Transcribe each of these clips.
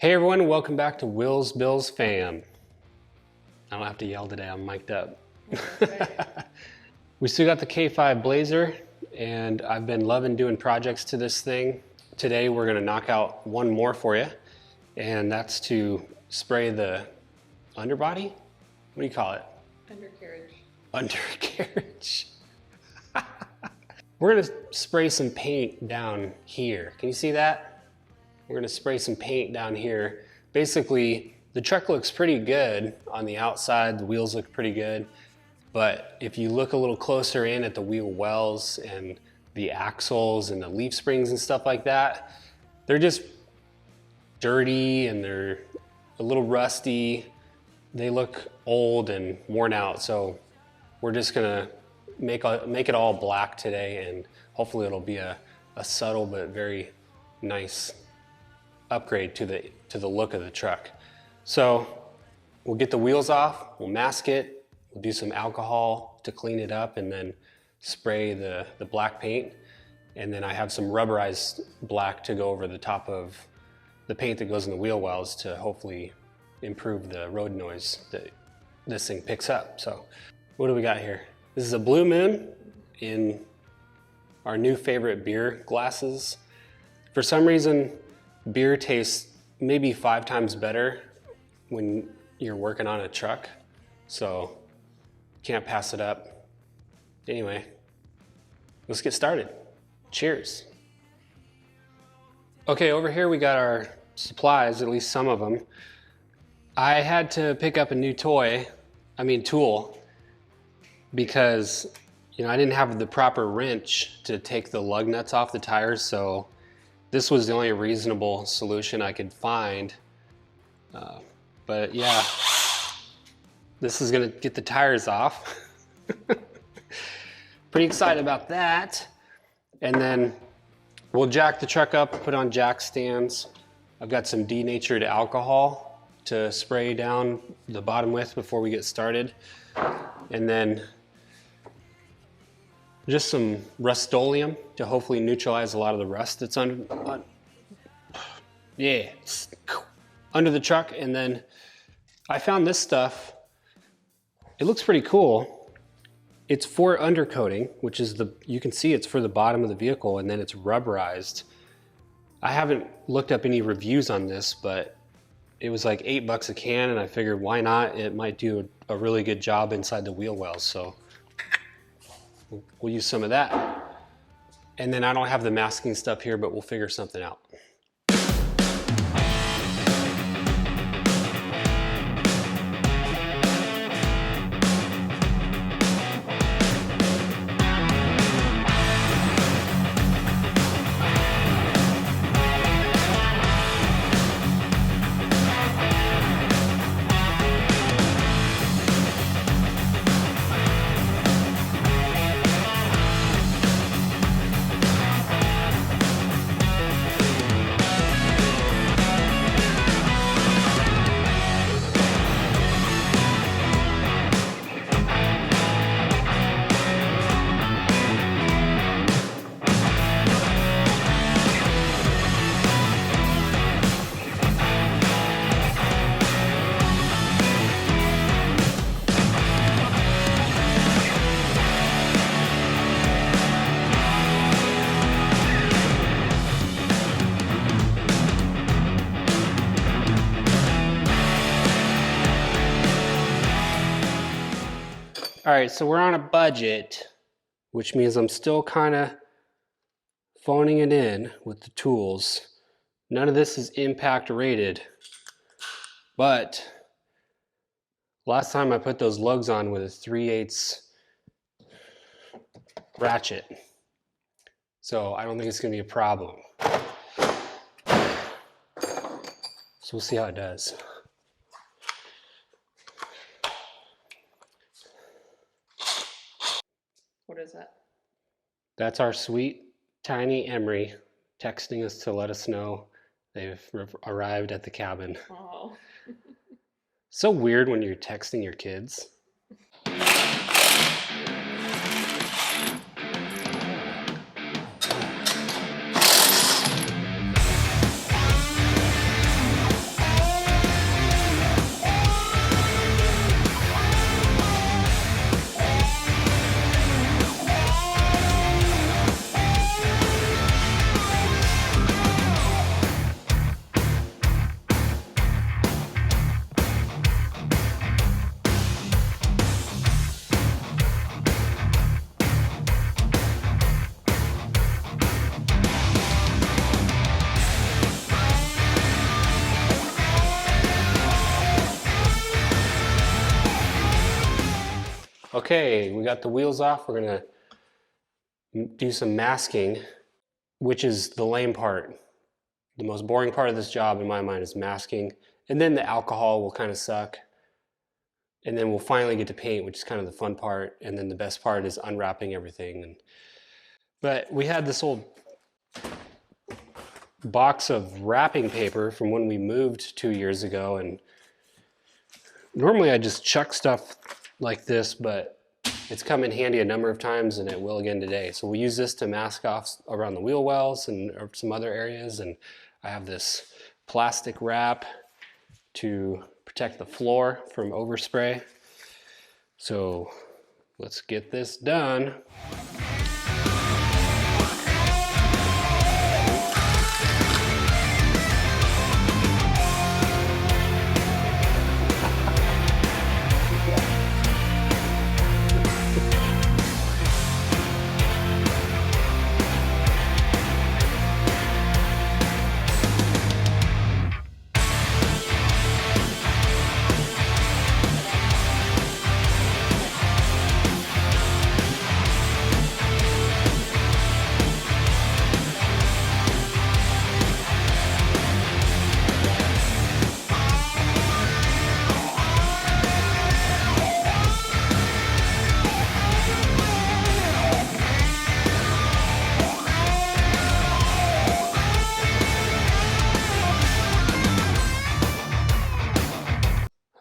Hey everyone, welcome back to Will's Bills Fam. I don't have to yell today, I'm mic'd up. We still got the K5 Blazer, and I've been loving doing projects to this thing. Today we're gonna knock out one more for you, and that's to spray the underbody? What do you call it? Undercarriage. Undercarriage. We're gonna spray some paint down here. Can you see that? We're gonna spray some paint down here. Basically, the truck looks pretty good on the outside. The wheels look pretty good. But if you look a little closer in at the wheel wells and the axles and the leaf springs and stuff like that, they're just dirty and they're a little rusty. They look old and worn out. So we're just gonna make it all black today, and hopefully it'll be a subtle but very nice upgrade to the look of the truck. So we'll get the wheels off, we'll mask it, we'll do some alcohol to clean it up, and then spray the black paint. And then I have some rubberized black to go over the top of the paint that goes in the wheel wells to hopefully improve the road noise that this thing picks up. So what do we got here? This is a Blue Moon in our new favorite beer glasses. For some reason, beer tastes maybe 5 times better when you're working on a truck, so can't pass it up. Anyway, let's get started. Cheers. Okay, over here we got our supplies, at least some of them. I had to pick up a new tool, because I didn't have the proper wrench to take the lug nuts off the tires, so this was the only reasonable solution I could find. But yeah, this is gonna get the tires off. Pretty excited about that. And then we'll jack the truck up, put on jack stands. I've got some denatured alcohol to spray down the bottom with before we get started. And then just some Rust-Oleum to hopefully neutralize a lot of the rust that's under the truck. And then I found this stuff. It looks pretty cool. It's for undercoating, which is you can see it's for the bottom of the vehicle, and then it's rubberized. I haven't looked up any reviews on this, but it was like $8 a can, and I figured why not? It might do a really good job inside the wheel wells. So we'll use some of that. And then I don't have the masking stuff here, but we'll figure something out. All right, so we're on a budget, which means I'm still kind of phoning it in with the tools. None of this is impact rated, but last time I put those lugs on with a 3/8 ratchet, so I don't think it's gonna be a problem. So we'll see how it does. What is that? That's our sweet, tiny Emery texting us to let us know they've arrived at the cabin. Oh. So weird when you're texting your kids. Okay, we got the wheels off. We're gonna do some masking, which is the lame part. The most boring part of this job in my mind is masking. And then the alcohol will kind of suck. And then we'll finally get to paint, which is kind of the fun part. And then the best part is unwrapping everything. But we had this old box of wrapping paper from when we moved 2 years ago. And normally I just chuck stuff like this, but it's come in handy a number of times and it will again today. So we use this to mask off around the wheel wells and some other areas. And I have this plastic wrap to protect the floor from overspray. So let's get this done.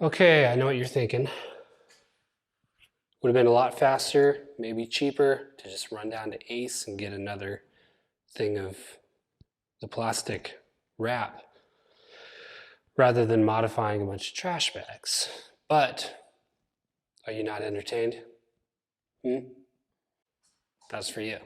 Okay, I know what you're thinking. Would have been a lot faster, maybe cheaper, to just run down to Ace and get another thing of the plastic wrap rather than modifying a bunch of trash bags. But are you not entertained? That's for you.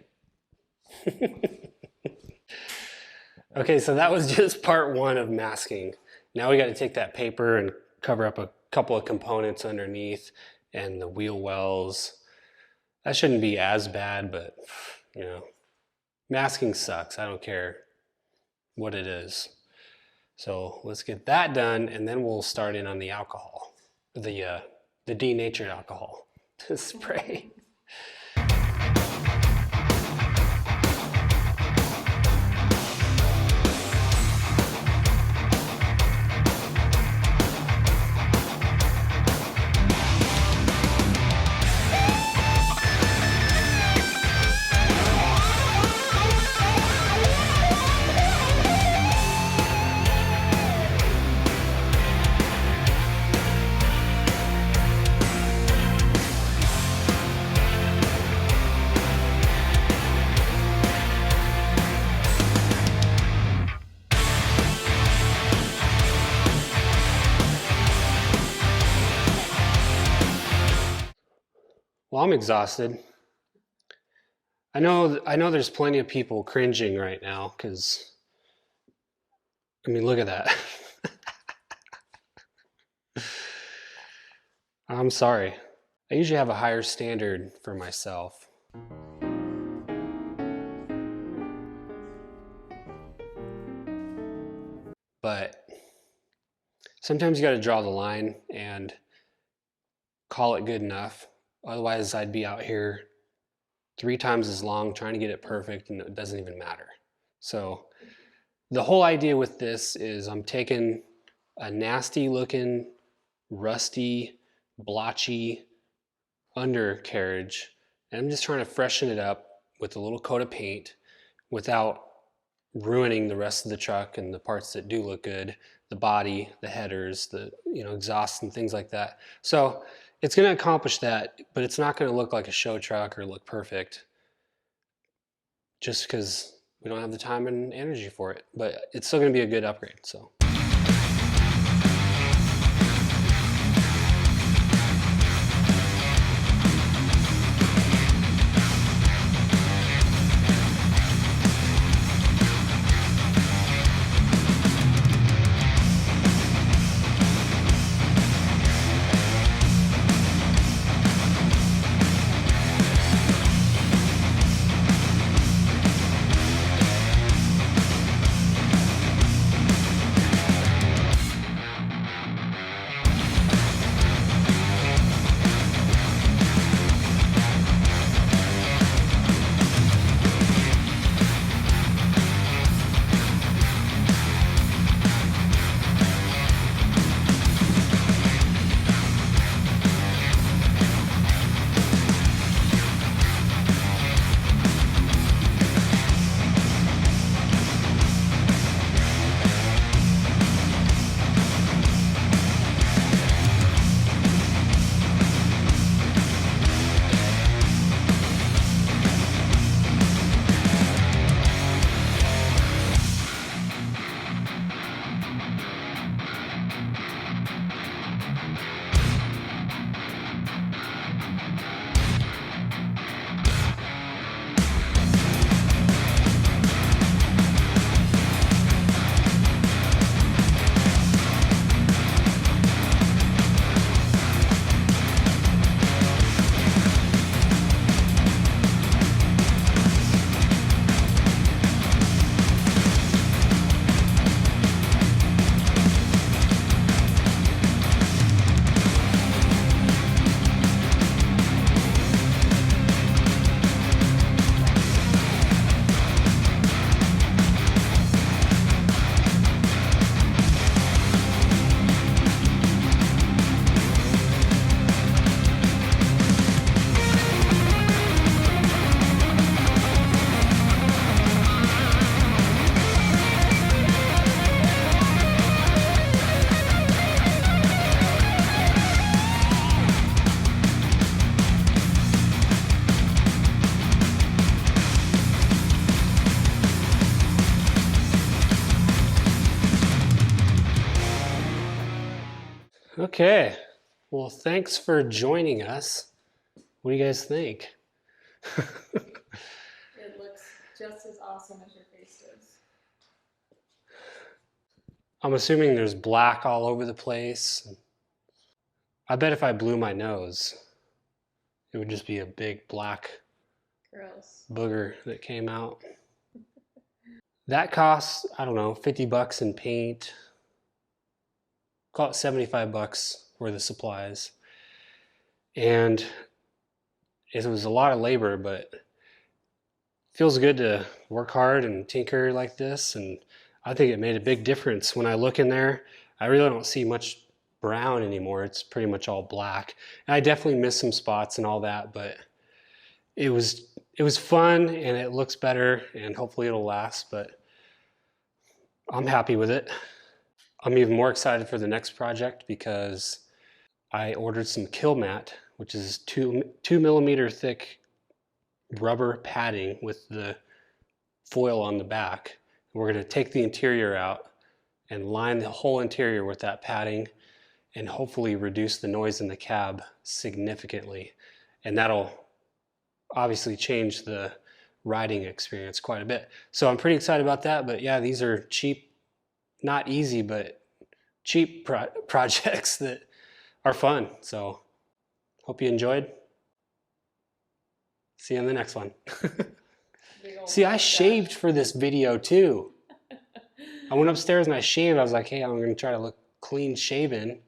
Okay, so that was just part one of masking. Now we got to take that paper and cover up a couple of components underneath and the wheel wells. That shouldn't be as bad, but you know, masking sucks. I don't care what it is. So let's get that done and then we'll start in on the alcohol, the denatured alcohol to spray. Well, I'm exhausted. I know there's plenty of people cringing right now because, I mean, look at that. I'm sorry. I usually have a higher standard for myself. But sometimes you got to draw the line and call it good enough. Otherwise, I'd be out here 3 times as long trying to get it perfect and it doesn't even matter. So the whole idea with this is I'm taking a nasty looking, rusty, blotchy undercarriage and I'm just trying to freshen it up with a little coat of paint without ruining the rest of the truck and the parts that do look good, the body, the headers, the exhaust and things like that. So it's going to accomplish that, but it's not going to look like a show truck or look perfect just because we don't have the time and energy for it. But it's still going to be a good upgrade. So. Okay. Well, thanks for joining us. What do you guys think? It looks just as awesome as your face does. I'm assuming there's black all over the place. I bet if I blew my nose, it would just be a big black Gross. booger that came out. That costs, I don't know, 50 bucks in paint. Call it 75 bucks for the supplies. And it was a lot of labor, but it feels good to work hard and tinker like this. And I think it made a big difference. When I look in there, I really don't see much brown anymore. It's pretty much all black. And I definitely missed some spots and all that, but it was fun and it looks better and hopefully it'll last, but I'm happy with it. I'm even more excited for the next project because I ordered some kill mat, which is 2 millimeter thick rubber padding with the foil on the back. We're going to take the interior out and line the whole interior with that padding and hopefully reduce the noise in the cab significantly. And that'll obviously change the riding experience quite a bit. So I'm pretty excited about that. But yeah, these are cheap, not easy, but cheap projects that are fun. So hope you enjoyed. See you in the next one. See, I shaved for this video too. I went upstairs and I shaved. I was like, hey, I'm going to try to look clean shaven.